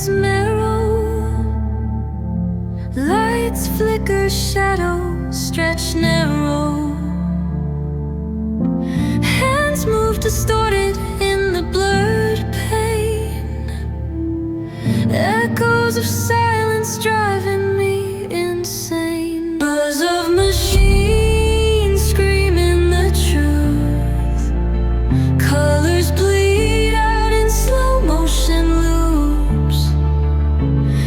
hands marrow. Lights flicker, shadows stretch narrow. Hands move distorted in the blurred pain. Echoes of silence driving me insane. Buzz of machines screaming the truth. Colors bleed out in slow motion loops,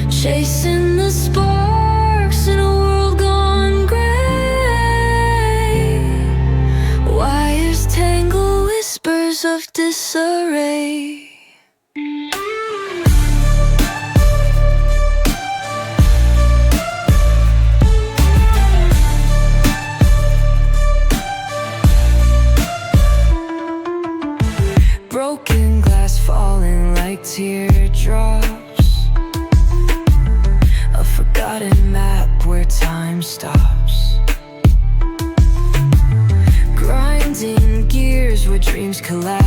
chasing the sparks in a world gone gray. Wires tangle, whispers of disarray. Broken glass falling like teardrops. A forgotten map where time stops. Grinding gears where dreams collapse.